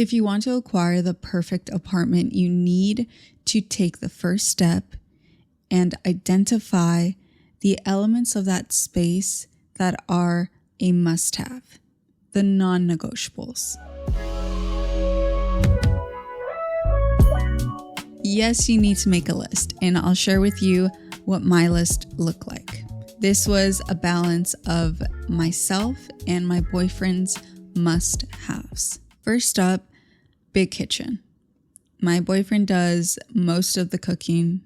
If you want to acquire the perfect apartment, you need to take the first step and identify the elements of that space that are a must-have, the non-negotiables. Yes, you need to make a list, and I'll share with you what my list looked like. This was a balance of myself and my boyfriend's must-haves. First up, big kitchen. My boyfriend does most of the cooking,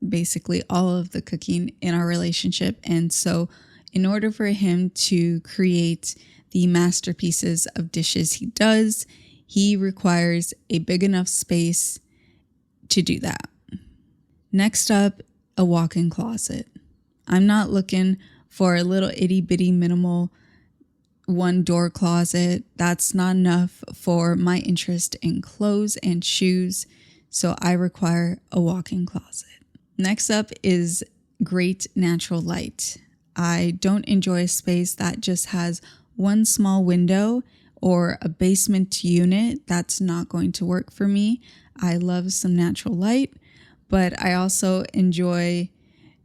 basically all of the cooking in our relationship. And so in order for him to create the masterpieces of dishes he does, he requires a big enough space to do that. Next up, a walk-in closet. I'm not looking for a little itty bitty minimal one door closet. That's not enough for my interest in clothes and shoes. So I require a walk-in closet. Next up is great natural light. I don't enjoy a space that just has one small window or a basement unit. That's not going to work for me. I love some natural light, but I also enjoy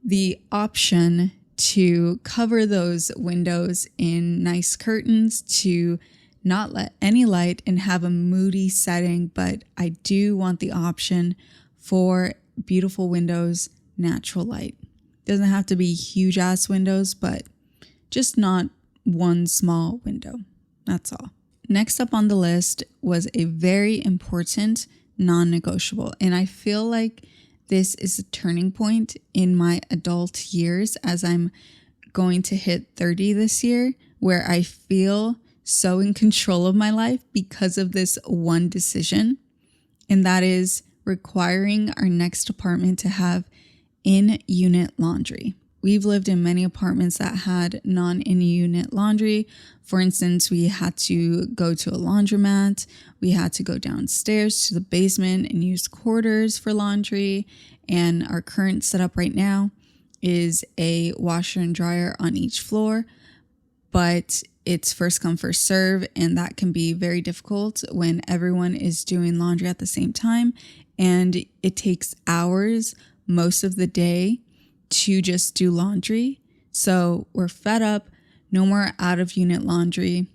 the option to cover those windows in nice curtains to not let any light and have a moody setting. But I do want the option for beautiful windows, natural light. Doesn't have to be huge ass windows, but just not one small window. That's all. Next up on the list was a very important non-negotiable. And I feel like this is a turning point in my adult years as I'm going to hit 30 this year, where I feel so in control of my life because of this one decision. And that is requiring our next apartment to have in-unit laundry. We've lived in many apartments that had non-in-unit laundry. For instance, we had to go to a laundromat. We had to go downstairs to the basement and use quarters for laundry. And our current setup right now is a washer and dryer on each floor. But it's first come, first serve. And that can be very difficult when everyone is doing laundry at the same time. And it takes hours most of the day to just do laundry. So we're fed up. No more out of unit laundry.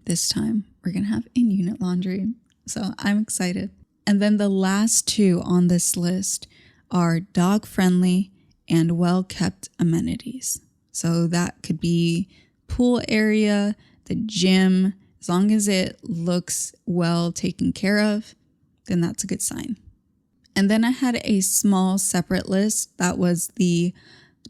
This time we're going to have in unit laundry. So I'm excited. And then the last two on this list are dog friendly and well kept amenities. So that could be pool area, the gym. As long as it looks well taken care of, then that's a good sign. And then I had a small separate list that was the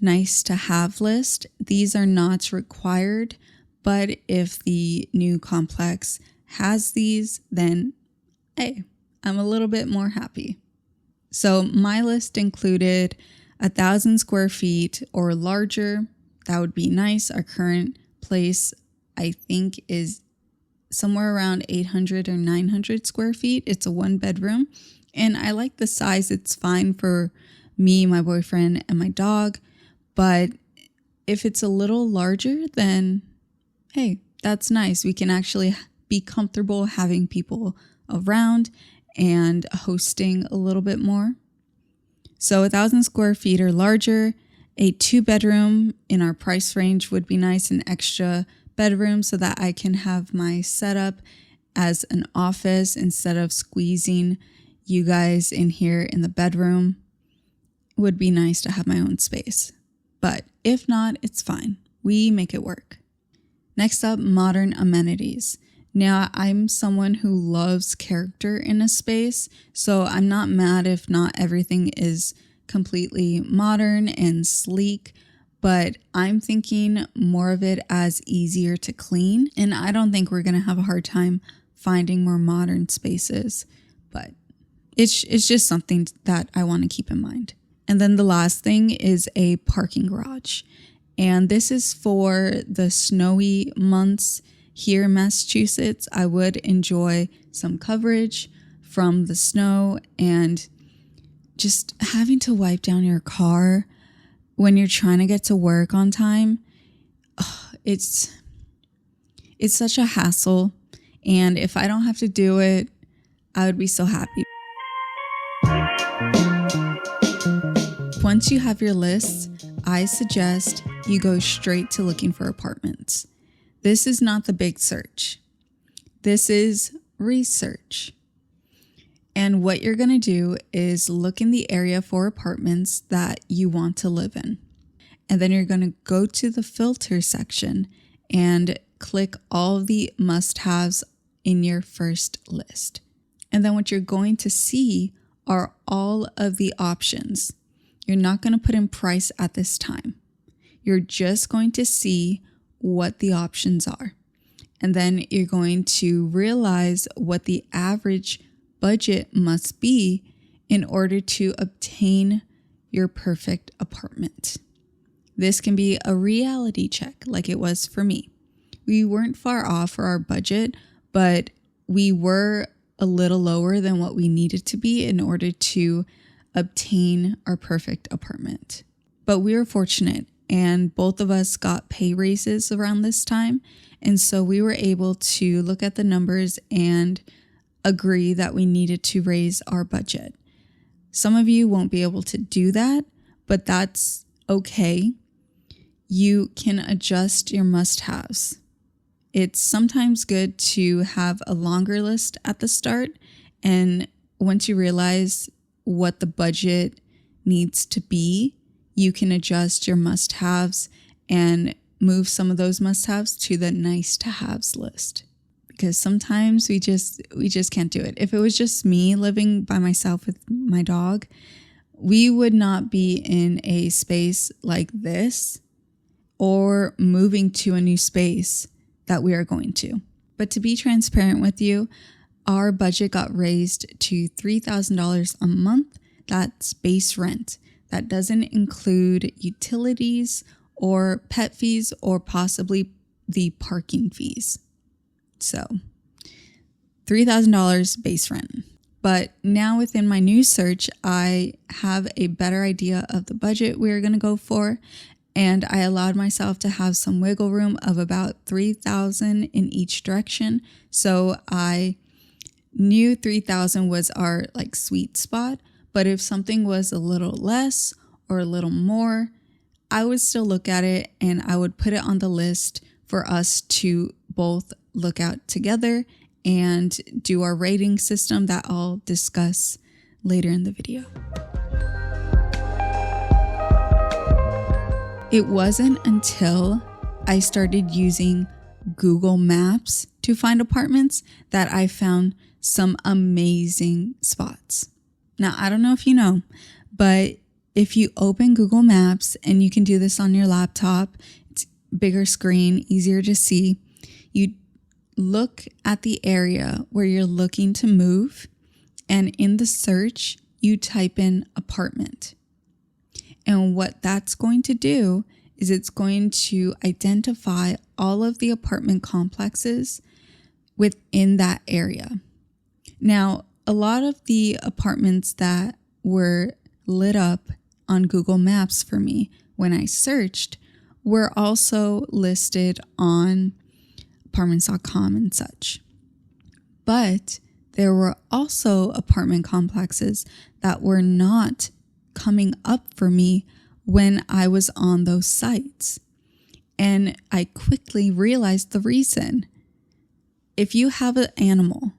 nice to have list. These are not required, but if the new complex has these, then hey, I'm a little bit more happy. So my list included 1,000 square feet or larger. That would be nice. Our current place, I think, is somewhere around 800 or 900 square feet. It's a 1-bedroom. And I like the size. It's fine for me, my boyfriend, and my dog. But if it's a little larger, then hey, that's nice. We can actually be comfortable having people around and hosting a little bit more. So 1,000 square feet or larger, a 2-bedroom in our price range would be nice, an extra bedroom so that I can have my setup as an office instead of squeezing you guys in here in the bedroom. Would be nice to have my own space. But if not, it's fine. We make it work. Next up, modern amenities. Now, I'm someone who loves character in a space, so I'm not mad if not everything is completely modern and sleek, but I'm thinking more of it as easier to clean. And I don't think we're going to have a hard time finding more modern spaces, but it's just something that I want to keep in mind. And then the last thing is a parking garage. And this is for the snowy months here in Massachusetts. I would enjoy some coverage from the snow, and just having to wipe down your car when you're trying to get to work on time. It's such a hassle. And if I don't have to do it, I would be so happy. Once you have your list, I suggest you go straight to looking for apartments. This is not the big search. This is research. And what you're going to do is look in the area for apartments that you want to live in. And then you're going to go to the filter section and click all of the must-haves in your first list. And then what you're going to see are all of the options. You're not going to put in price at this time. You're just going to see what the options are. And then you're going to realize what the average budget must be in order to obtain your perfect apartment. This can be a reality check like it was for me. We weren't far off for our budget, but we were a little lower than what we needed to be in order to obtain our perfect apartment. But we were fortunate, and both of us got pay raises around this time. And so we were able to look at the numbers and agree that we needed to raise our budget. Some of you won't be able to do that, but that's okay. You can adjust your must-haves. It's sometimes good to have a longer list at the start, and once you realize what the budget needs to be, you can adjust your must-haves and move some of those must-haves to the nice-to-haves list. Because sometimes we just can't do it. If it was just me living by myself with my dog, we would not be in a space like this or moving to a new space that we are going to. But to be transparent with you, our budget got raised to $3,000 a month. That's base rent. That doesn't include utilities or pet fees or possibly the parking fees. So $3,000 base rent. But now within my new search, I have a better idea of the budget we're going to go for. And I allowed myself to have some wiggle room of about $3,000 in each direction. So I knew $3,000 was our sweet spot. But if something was a little less or a little more, I would still look at it and I would put it on the list for us to both look out together and do our rating system that I'll discuss later in the video. It wasn't until I started using Google Maps to find apartments that I found some amazing spots. Now, I don't know if you know, but if you open Google Maps, and you can do this on your laptop, it's bigger screen, easier to see, you look at the area where you're looking to move, and in the search, you type in apartment. And what that's going to do is it's going to identify all of the apartment complexes within that area. Now, a lot of the apartments that were lit up on Google Maps for me when I searched were also listed on apartments.com and such. But there were also apartment complexes that were not coming up for me when I was on those sites. And I quickly realized the reason. If you have an animal,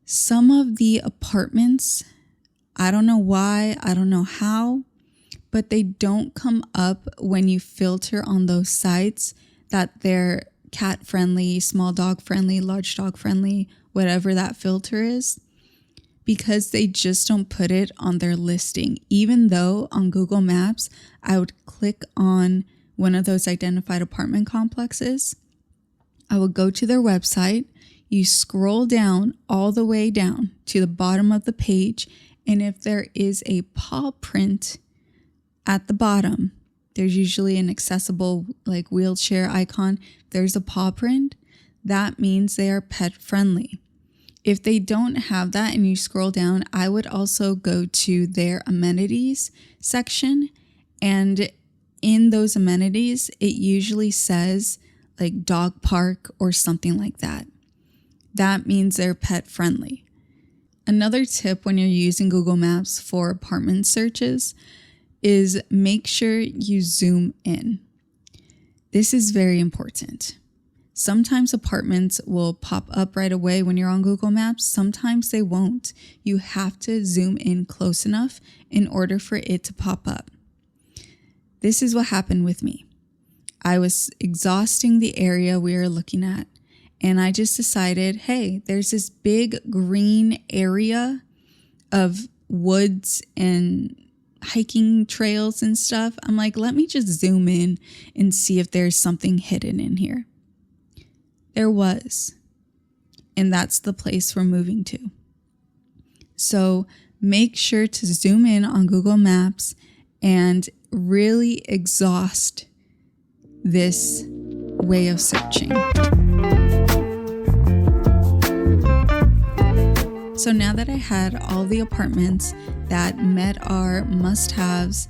some of the apartments, I don't know why, I don't know how, but they don't come up when you filter on those sites that they're cat friendly, small dog friendly, large dog friendly, whatever that filter is, because they just don't put it on their listing. Even though on Google Maps, I would click on one of those identified apartment complexes, I would go to their website, you scroll down all the way down to the bottom of the page, and if there is a paw print at the bottom, there's usually an accessible wheelchair icon. There's a paw print. That means they are pet friendly. If they don't have that and you scroll down, I would also go to their amenities section. And in those amenities, it usually says dog park or something like that. That means they're pet friendly. Another tip when you're using Google Maps for apartment searches is make sure you zoom in. This is very important. Sometimes apartments will pop up right away when you're on Google Maps. Sometimes they won't. You have to zoom in close enough in order for it to pop up. This is what happened with me. I was exhausting the area we were looking at, and I just decided, hey, there's this big green area of woods and hiking trails and stuff. I'm like, let me just zoom in and see if there's something hidden in here. There was, and that's the place we're moving to. So make sure to zoom in on Google Maps and really exhaust this way of searching. So now that I had all the apartments that met our must-haves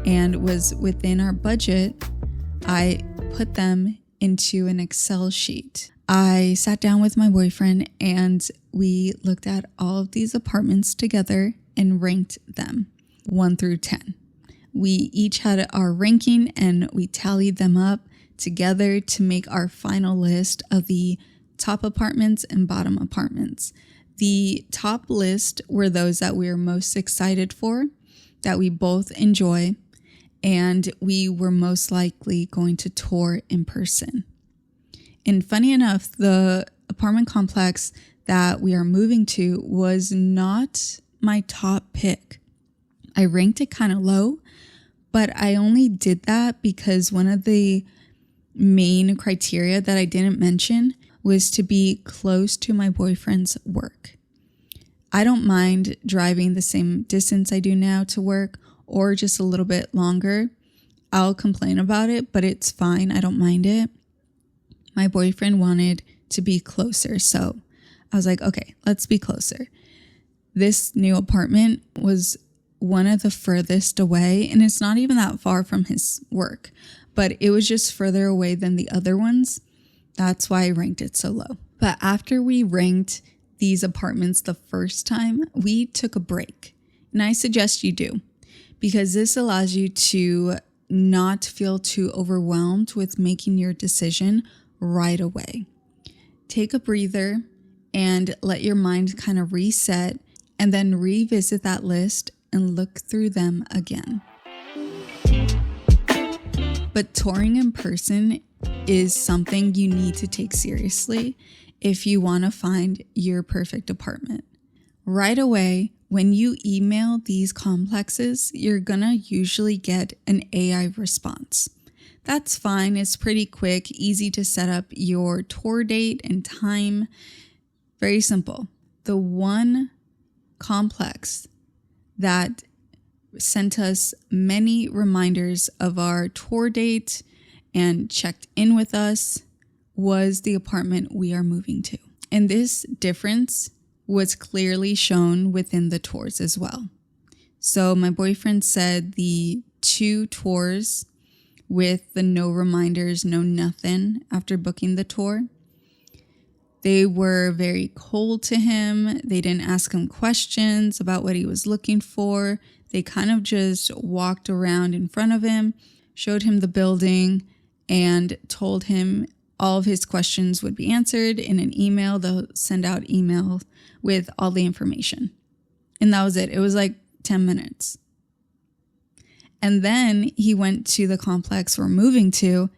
and was within our budget, I put them into an Excel sheet. I sat down with my boyfriend and we looked at all of these apartments together and ranked them 1 through 10. We each had our ranking and we tallied them up together to make our final list of the top apartments and bottom apartments. The top list were those that we were most excited for, that we both enjoy, and we were most likely going to tour in person. And funny enough, the apartment complex that we are moving to was not my top pick. I ranked it kind of low, but I only did that because one of the main criteria that I didn't mention was to be close to my boyfriend's work. I don't mind driving the same distance I do now to work or just a little bit longer. I'll complain about it, but it's fine. I don't mind it. My boyfriend wanted to be closer, so I was like, okay, let's be closer. This new apartment was one of the furthest away, and it's not even that far from his work, but it was just further away than the other ones. That's why I ranked it so low. But after we ranked these apartments the first time, we took a break. And I suggest you do, because this allows you to not feel too overwhelmed with making your decision right away. Take a breather and let your mind kind of reset, and then revisit that list and look through them again. But touring in person is something you need to take seriously if you want to find your perfect apartment. Right away, when you email these complexes, you're gonna usually get an AI response. That's fine. It's pretty quick, easy to set up your tour date and time. Very simple. The one complex that sent us many reminders of our tour date and checked in with us was the apartment we are moving to. And this difference was clearly shown within the tours as well. So my boyfriend said the 2 tours with the no reminders, no nothing after booking the tour, they were very cold to him. They didn't ask him questions about what he was looking for. They kind of just walked around in front of him, showed him the building, and told him all of his questions would be answered in an email. They'll send out emails with all the information. And that was it. It was like 10 minutes. And then he went to the complex we're moving to,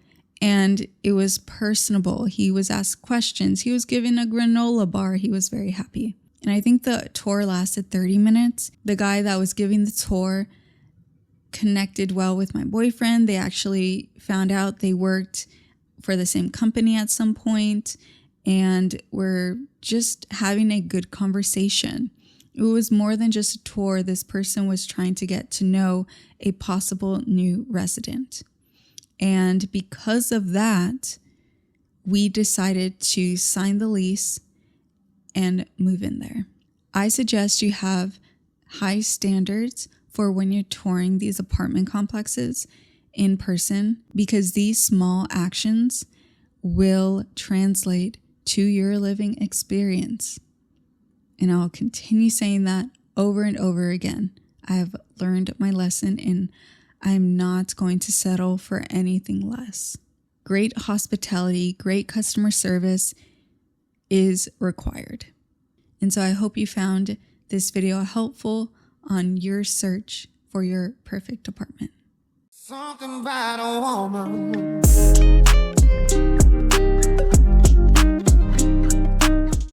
and it was personable. He was asked questions. He was given a granola bar. He was very happy. And I think the tour lasted 30 minutes. The guy that was giving the tour connected well with my boyfriend. They actually found out they worked for the same company at some point, and were just having a good conversation. It was more than just a tour. This person was trying to get to know a possible new resident. And because of that, we decided to sign the lease and move in there. I suggest you have high standards for when you're touring these apartment complexes in person, because these small actions will translate to your living experience. And I'll continue saying that over and over again. I have learned my lesson and I'm not going to settle for anything less. Great hospitality, great customer service is required. And so I hope you found this video helpful on your search for your perfect apartment. Something about a woman.